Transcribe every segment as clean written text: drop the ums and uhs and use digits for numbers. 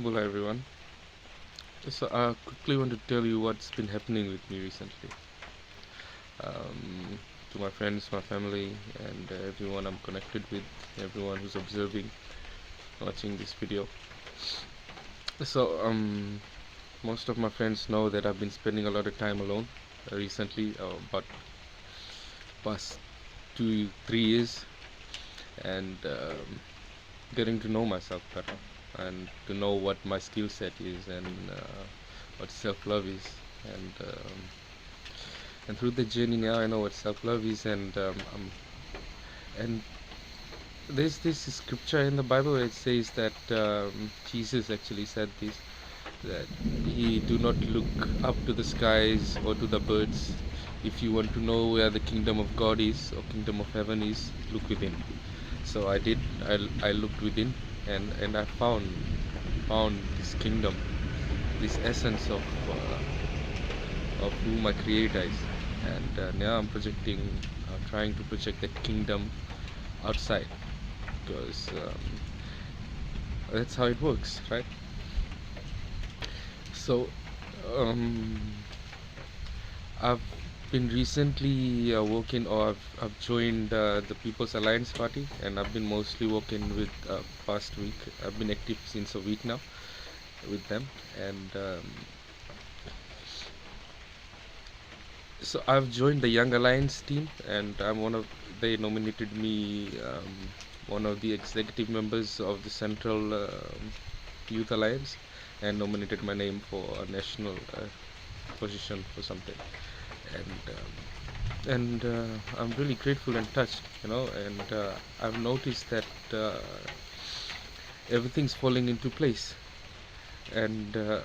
Hello everyone. So I quickly want to tell you what's been happening with me recently. To my friends, my family, and everyone I'm connected with, everyone who's observing, watching this video. So most of my friends know that I've been spending a lot of time alone recently, about past 2, 3 years, and getting to know myself better, and to know what my skill set is, and what self-love is, and um, and through the journey now I know what self-love is, and there's this scripture in the Bible where it says that Jesus actually said this, that he do not look up to the skies or to the birds. If you want to know where the kingdom of God is or kingdom of heaven is, look within. So I did. I looked within, and I found this kingdom, this essence of who my creator is, and now I'm projecting, trying to project that kingdom outside, because that's how it works, right? So um, I've been recently working, or I've joined the People's Alliance Party, and I've been mostly working with past week. I've been active since a week now with them, and so I've joined the Young Alliance team, and I'm one of. They nominated me one of the executive members of the Central Youth Alliance, and nominated my name for a national position for something. And I'm really grateful and touched, and I've noticed that everything's falling into place, and uh,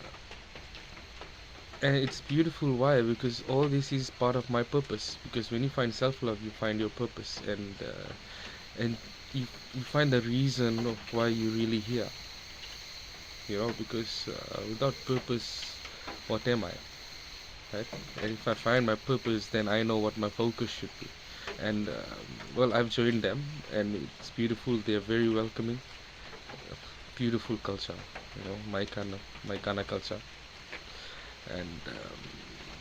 and it's beautiful. Why? Because all this is part of my purpose. Because when you find self-love, you find your purpose, and you find the reason of why you're really here. Because without purpose, what am I? Right? And if I find my purpose, then I know what my focus should be. And well, I've joined them, and it's beautiful. They're very welcoming. Beautiful culture, my kind of culture. And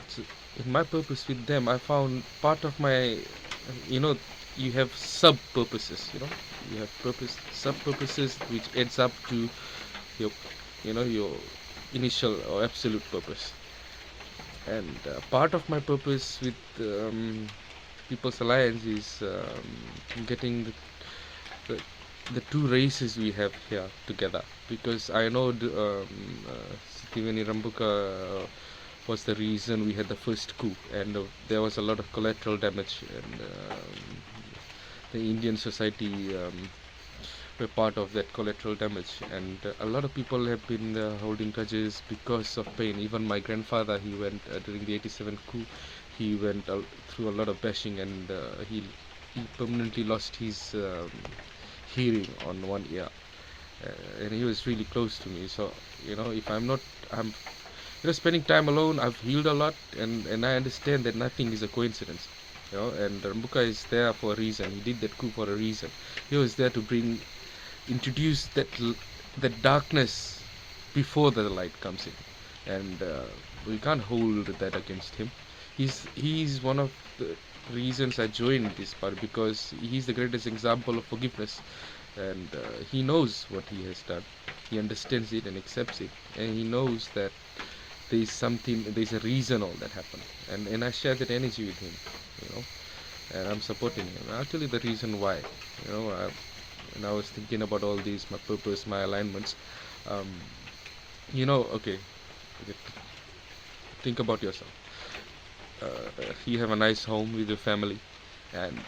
so in my purpose with them, I found part of my, you know, you have sub purposes. You have sub purposes, which adds up to your, your initial or absolute purpose. And part of my purpose with People's Alliance is getting the, the two races we have here together, because I know Sitiveni Rambuka was the reason we had the first coup, and there was a lot of collateral damage, and the Indian society were part of that collateral damage, and a lot of people have been holding grudges because of pain. Even my grandfather, he went during the 87 coup, he went through a lot of bashing, and he permanently lost his hearing on one ear, and he was really close to me. So if I'm spending time alone, I've healed a lot, and I understand that nothing is a coincidence. And Rambuka is there for a reason. He did that coup for a reason. He was there to introduce that darkness before the light comes in, and we can't hold that against him. He's one of the reasons I joined this party, because he's the greatest example of forgiveness, and he knows what he has done. He understands it and accepts it, and he knows that there's a reason all that happened, and I share that energy with him, you know and I'm supporting him. I'll tell you the reason why. When I was thinking about all these, my purpose, my alignments, um, okay, okay, think about yourself. You have a nice home with your family, and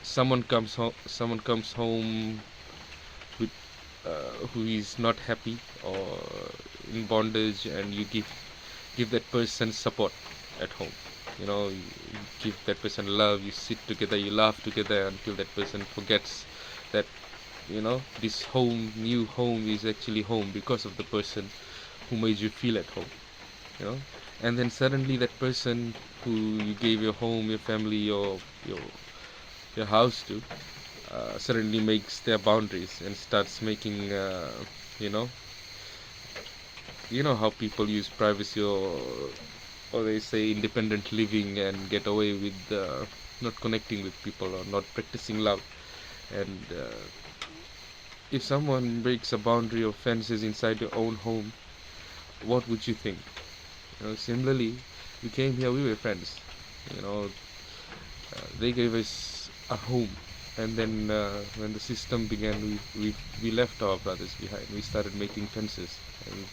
someone comes home with who is not happy or in bondage, and you give that person support at home. You give that person love. You sit together, you laugh together until that person forgets that this new home is actually home because of the person who made you feel at home. you know and then suddenly that person who you gave your home, your family, your your house to, suddenly makes their boundaries and starts making, you know you know how people use privacy, or they say independent living, and get away with not connecting with people or not practicing love. And if someone breaks a boundary of fences inside your own home, what would you think? Similarly, we came here, we were friends. You know, they gave us a home, and then when the system began, we left our brothers behind. We started making fences, and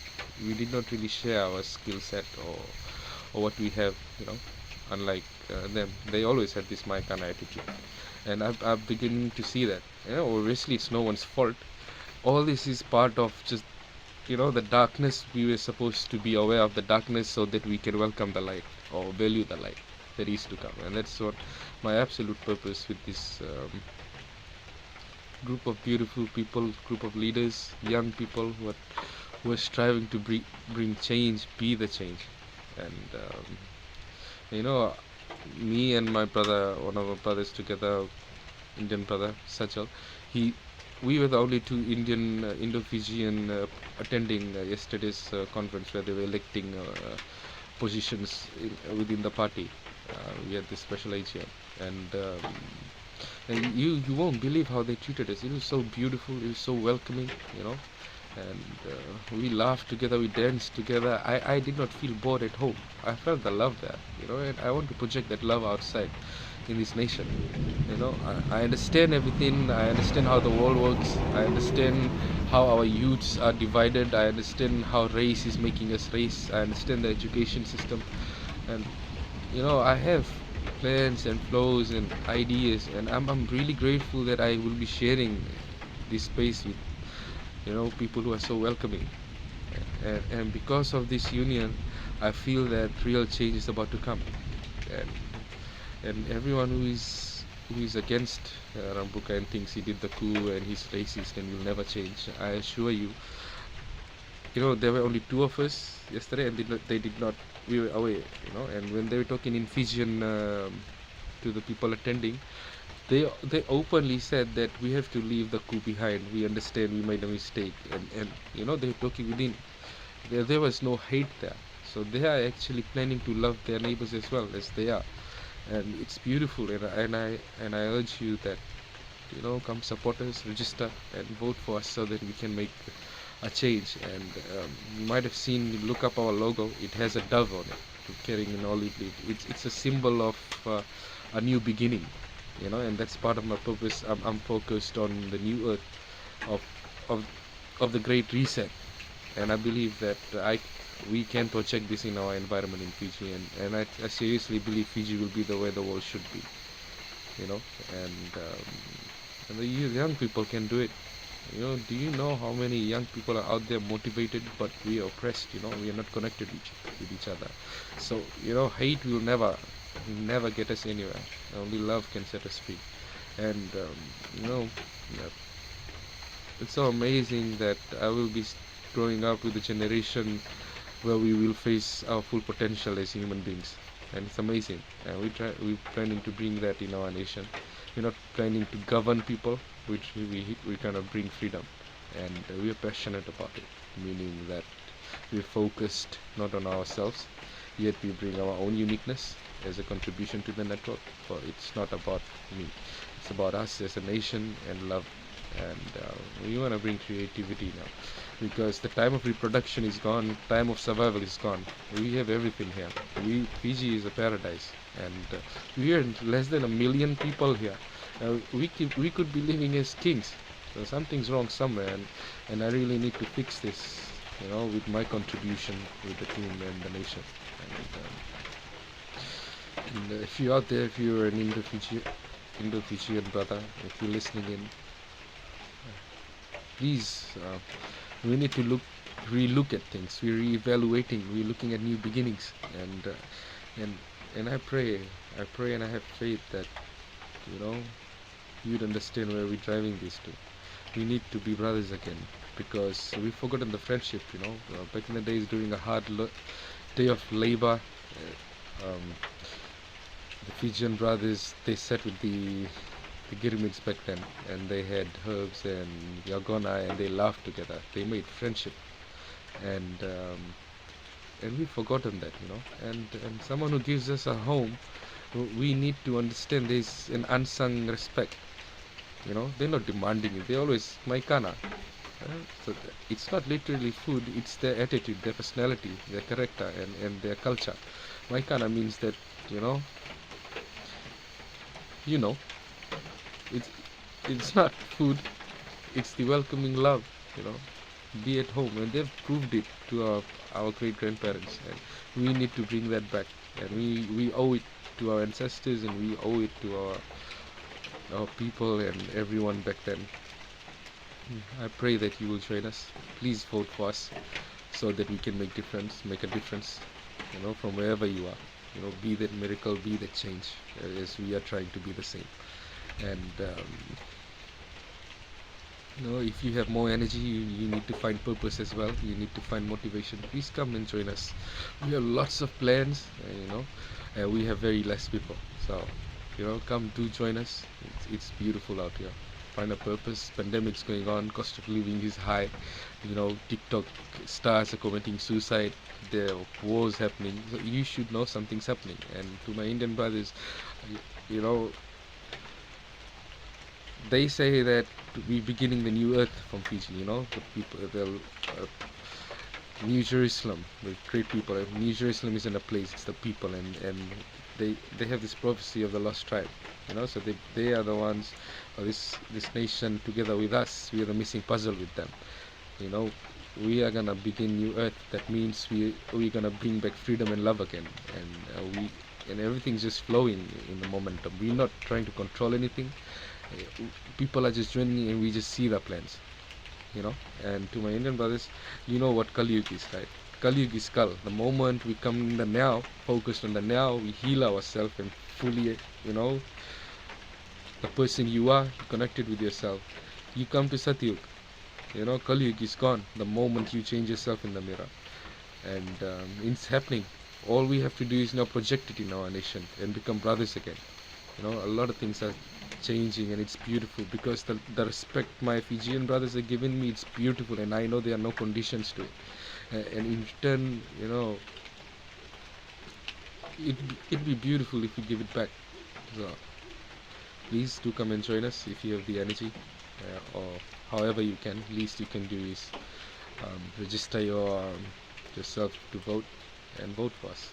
we did not really share our skill set or what we have. Unlike them, they always had this my kind of attitude, and I'm beginning to see that. Obviously it's no one's fault. All this is part of just the darkness. We were supposed to be aware of the darkness so that we can welcome the light or value the light that is to come. And that's what my absolute purpose with this group of beautiful people, group of leaders, young people who are striving to bring change, be the change. And you know me and my brother, one of our brothers together, Indian brother Sajal, he we were the only two Indian Indo-Fijian attending yesterday's conference where they were electing positions within the party. We had this special AGM, and you won't believe how they treated us. It was so beautiful. It was so welcoming, and we laughed together. We danced together. I did not feel bored at home. I felt the love there, and I want to project that love outside in this nation. I understand everything. I understand how the world works. I understand how our youths are divided. I understand how race is making us race. I understand the education system, and I have plans and flows and ideas, and I'm really grateful that I will be sharing this space with people who are so welcoming. And because of this union, I feel that real change is about to come. And everyone who is against Rambuka and thinks he did the coup and he's racist and will never change, I assure you, there were only two of us yesterday, and they did not. We were away, and when they were talking in Fijian to the people attending, they openly said that we have to leave the coup behind. We understand we made a mistake, and they're talking within. There was no hate there, so they are actually planning to love their neighbors as well as they are, and it's beautiful. And I urge you that come support us, register, and vote for us so that we can make a change. And you might have seen, look up our logo. It has a dove on it, carrying an olive leaf. It's a symbol of a new beginning, and that's part of my purpose. I'm focused on the new earth of of of the great reset, and I believe that we can project this in our environment in Fiji, and I seriously believe Fiji will be the way the world should be, and the young people can do it. Do you know how many young people are out there motivated, but we are oppressed? We are not connected with each other. So hate will never get us anywhere. Only love can set us free. And yeah, it's so amazing that I will be growing up with a generation where we will face our full potential as human beings, and it's amazing. And we're planning to bring that in our nation. We're not planning to govern people, which we kind of bring freedom, and we are passionate about it, meaning that we're focused not on ourselves, yet we bring our own uniqueness as a contribution to the network. But it's not about me, it's about us as a nation and love. And we want to bring creativity now, because the time of reproduction is gone, time of survival is gone. We have everything here. Fiji is a paradise, and we are less than 1 million people here. We could be living as kings. So something's wrong somewhere, and I really need to fix this, with my contribution with the team and the nation. And if you're out there, if you're an Indo-Fijian brother, if you're listening in, please, we need to relook at things. We're reevaluating. We're looking at new beginnings, and I pray, and I have faith that you'd understand where we're driving this to. We need to be brothers again, because we've forgotten the friendship. Back in the days during a hard day of labor, the Fijian brothers, they sat with the Girmits back then, and they had herbs and Yagona, and they laughed together. They made friendship. And we've forgotten that, and someone who gives us a home, we need to understand there's an unsung respect. They're not demanding it. They always maikana. It's not literally food. It's their attitude, their personality, their character, and their culture. Maikana means that you know you know it's it's not food. It's the welcoming love. you know be at home, and they've proved it to our great grandparents, and we need to bring that back, and we owe it to our ancestors, and we owe it to our people and everyone back then. I pray that you will join us. Please vote for us so that we can make a difference, from wherever you are. Be that miracle, be that change, as we are trying to be the same. And if you have more energy, you need to find purpose as well. You need to find motivation. Please come and join us. We have lots of plans, and we have very less people. So, come do join us. It's beautiful out here. Find a purpose. Pandemic's going on. Cost of living is high. TikTok stars are committing suicide. There are wars happening. So you should know something's happening. And to my Indian brothers, you know, they say that we're beginning the new earth from Fiji. The people, New Jerusalem, the great people. New Jerusalem isn't a place; it's the people, and they have this prophecy of the lost tribe. So they are the ones, or this nation together with us. We are the missing puzzle with them. You know, we are gonna begin new earth. That means we're gonna bring back freedom and love again, and everything's just flowing in the momentum. We're not trying to control anything. People are just joining, and we just see the plans. And to my Indian brothers, you know what Kali Yuga is, right? Kali Yuga is Kal. The moment we come in the now, focused on the now, we heal ourselves and fully, the person you are, connected with yourself. You come to Satyug. Kali Yuga is gone the moment you change yourself in the mirror. And it's happening. All we have to do is now project it in our nation and become brothers again. A lot of things are changing, and it's beautiful because the respect my Fijian brothers are giving me, it's beautiful, and I know there are no conditions to it. And in return, it'd be beautiful if you give it back. So please do come and join us if you have the energy, or however you can. Least you can do is register yourself to vote and vote for us.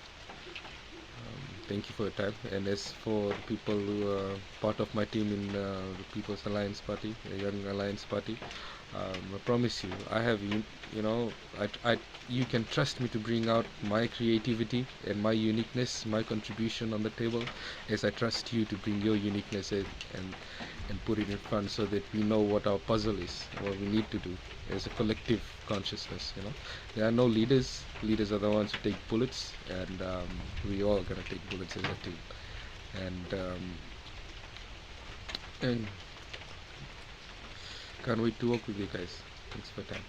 Thank you for your time. And as for the people who are part of my team in the People's Alliance Party, the Young Alliance Party, I promise you, I have you can trust me to bring out my creativity and my uniqueness, my contribution on the table, as I trust you to bring your uniqueness and put it in front, so that we know what our puzzle is, what we need to do as a collective consciousness. There are no leaders. Leaders are the ones who take bullets, and we all gonna take bullets as a team. And can't wait to work with you guys. Thanks for your time.